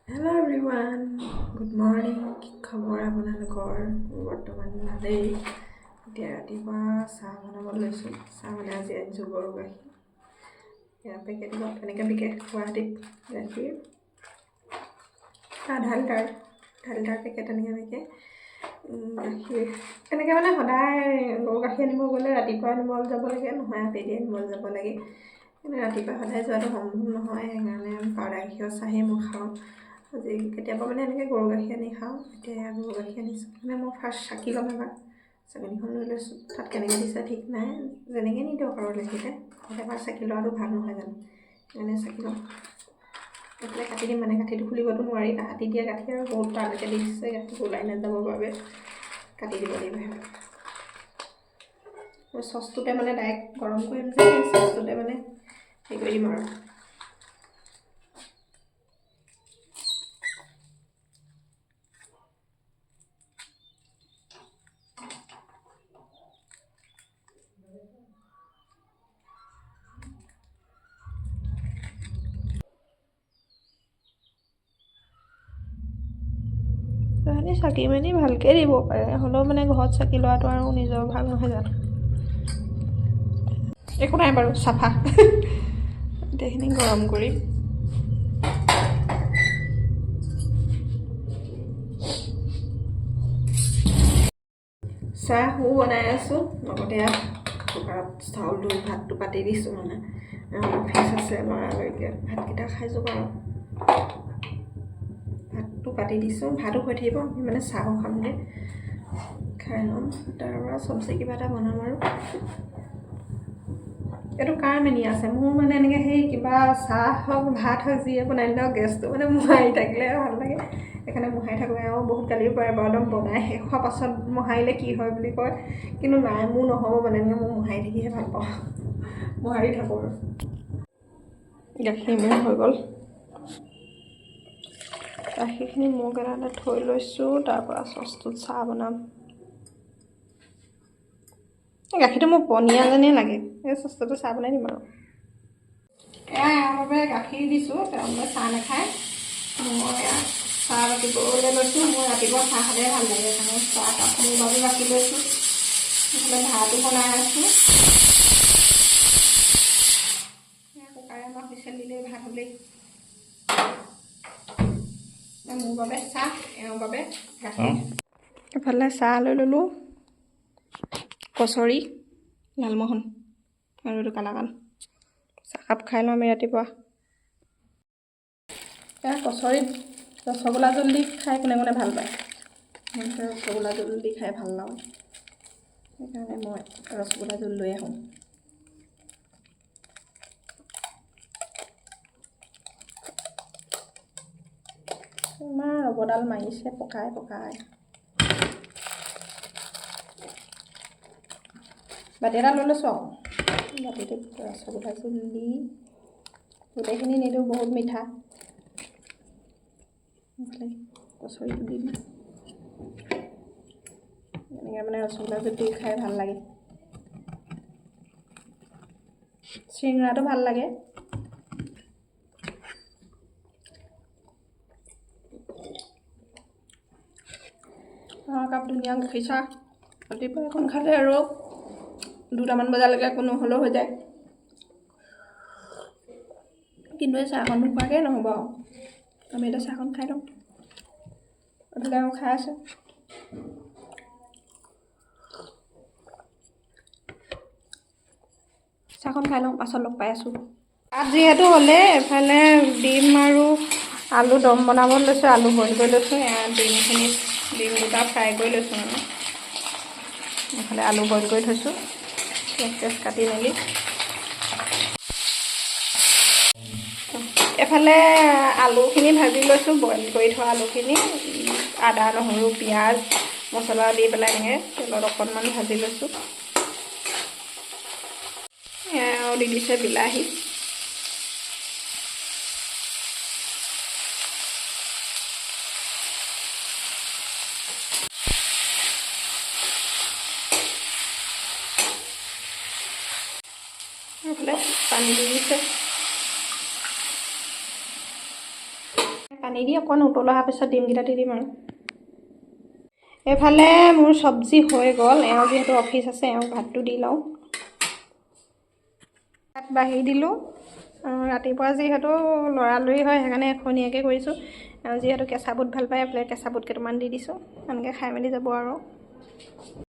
Hello everyone, good morning. কি খবৰ আপোনালোকৰ? বৰ্তমান ভালেই। এতিয়া ৰাতিপুৱা চাহ বনাব লৈছোঁ। চাহ মানে আজি আনিছোঁ গৰু গাখীৰ। ইয়াৰ পেকেটত এনেকৈ বিকে গুৱাহাটীত গাখীৰ ঢালিতাৰ পেকেট এনেকৈ বিকে। গাখীৰ এনেকৈ মানে সদায় গৰু গাখীৰ আনিব গ'লে ৰাতিপুৱা আনিব যাব লাগে, নহয় আবেলি আনিব যাব লাগে। কিন্তু ৰাতিপুৱা সদায় যোৱাটো সম্ভৱ নহয়, সেইকাৰণে পাউদাৰ গাখীৰৰ চাহেই মই খাওঁ। আজি কেতিয়াবা মানে এনেকৈ গৰু গাখীৰ আনি খাওঁ। এতিয়া গৰু গাখীৰ আনিছোঁ মানে মই ফাৰ্ষ্ট চাকি ল'ম এবাৰ। চাকনিখন লৈ লৈছোঁ, তাত কেনেকৈ দিছে ঠিক নাই, যেনেকৈ নিদিয়ক আৰু লাগিলে এবাৰ চাকি লোৱাটো ভাল নহয় জানো, সেইকাৰণে চাকি ল'ম। এইফালে কাটি দিম, মানে গাঁঠিটো খুলিবতো নোৱাৰি, কাটি দিয়া গাঁঠি আৰু বহুত তালৈকে দি দিছে, গাঁঠিটো ওলাই নাযাবৰ বাবে কাটি দিব লাগিব। মই চচটোতে মানে ডাইৰেক্ট গৰম কৰিম যে, চচটোতে মানে হেৰি কৰি দিম আৰু। তাহাঁতি চাকি মেলি ভালকৈ দিব পাৰে, হ'লেও মানে ঘৰত চাকি লোৱাটো আৰু নিজৰ ভাল নহয় জানো। একো নাই বাৰু, চাফা। গোটেইখিনি গৰম কৰি চাহো বনাই আছোঁ, লগতে কুকাৰত চাউলটো ভাতটো পাতি দিছোঁ। মানে অফিচ আছে ল'ৰালৈকে, ভাতকেইটা খাই যাব আৰু। ভাতটো পাতি দিছোঁ, ভাতো হৈ থাকিব, আমি মানে চাহো খামগৈ, খাই ল'ম। তাৰপৰা চব্জি কিবা এটা বনাম আৰু। এইটো কাৰ মেনি আছে মোৰ, মানে এনেকৈ সেই কিবা চাহ হওক ভাত হওক যিয়ে বনাই দিলেও গেছটো মানে মোহাৰি থাকিলে ভাল লাগে, সেইকাৰণে মোহাৰি থাকোঁ। আৰু বহুত গালিও পাৰে বাৰু, একদম বনাই শেষ হোৱাৰ পাছত মোহাৰিলে কি হয় বুলি কয়, কিন্তু নাই, মোৰ নহ'ব মানে এনেকৈ মই মোহাৰি থাকিহে ভাল পাওঁ, মোহাৰি থাকোঁ আৰু। গাখীৰ মোৰ হৈ গ'ল, গাখীৰখিনি মোক এটা থৈ লৈছোঁ। তাৰপৰা চচটোত চাহ বনাম। গাখীৰটো মোৰ পনীয়া যেনেই লাগে, এই চচটোতে চাহ বনাই দিম আৰু। এয়া এওঁৰ বাবে গাখীৰ দিছোঁ, তেওঁলোকে চাহ নাখায়। মই চাহ বাকিবলৈ লৈছোঁ, মই ৰাতিপুৱা চাহ খালে ভাল লাগে, সেইকাৰণে চাহ কাপ মোৰ বাবে বাকি লৈছোঁ। সেইফালে ভাতো বনাই আছোঁ, কুকাৰে আমাৰ হুইচেল দিলেই ভাত হ'লেই। মোৰ বাবে চাহ, এওঁৰ বাবে গাখীৰ। এফালে চাহ লৈ ল'লোঁ, কচৰি, লালমোহন আৰু এইটো কালাকান। চাহকাপ খাই লওঁ আমি ৰাতিপুৱা। এয়া কচৰিত ৰসগোল্লা জোল দি খাই কোনে কোনে ভাল পায়। মই ৰসগোল্লা জোল দি খাই ভাল পাওঁ, সেইকাৰণে মই ৰসগোল্লা জোল লৈ আহোঁ। ইমান ৰবৰডাল মাৰিছে পকাই পকাই। বাতি এটা লৈ লৈছোঁ আৰু, বাতিটোত ৰসগোল্লা জোল দি, গোটেইখিনি নিদিওঁ, বহুত মিঠা। কচৰিটো দি দিম, এনেকৈ মানে ৰসগোল্লা জোল দি খাই ভাল লাগে। চিঙৰাটো ভাল লাগে। একাপ ধুনীয়া গাখীৰ চাহ ৰাতিপুৱা এখন খালে আৰু 2টামান বজালৈকে কোনো হ'লেও হৈ যায়। কিন্তু এই চাহখন নোখোৱাকৈ নহ'ব আৰু, আমি এতিয়া চাহখন খাই লওঁ। এইফালে আৰু খাই আছে। চাহখন খাই লওঁ, পাছত লগ পাই আছোঁ। ভাত যিহেতু হ'লে, এফালে ডিম আৰু আলু দম বনাব লৈছোঁ, আলু বইল কৰি লৈছোঁ। ডিম দুটা ফ্ৰাই কৰি লৈছোঁ মানে, এইফালে আলু বইল কৰি থৈছোঁ, পিঁয়াজ কাটি মেলি। এফালে আলুখিনি ভাজি লৈছোঁ, বইল কৰি থোৱা আলুখিনি, আদা নহৰু পিঁয়াজ মছলা দি পেলাই এনেকৈ তেলত অকণমান ভাজি লৈছোঁ। আৰু দি দিছে বিলাহী। এইফালে পানী দি দিছে, পানী দি অকণ উতল অহাৰ পিছত ডিমকেইটা দি দিম আৰু এইফালে মোৰ চব্জি হৈ গ'ল এওঁ যিহেতু অফিচ আছে এওঁক ভাতটো দি লওঁ ভাত বাঢ়ি দিলোঁ ৰাতিপুৱা যিহেতু লৰালৰি হয় সেইকাৰণে এখনীয়াকৈ কৰিছোঁ যিহেতু কেঁচা বুট ভাল পায় এইফালে কেঁচা বুট কেইটামান দি দিছোঁ এনেকৈ খাই মেলি যাব আৰু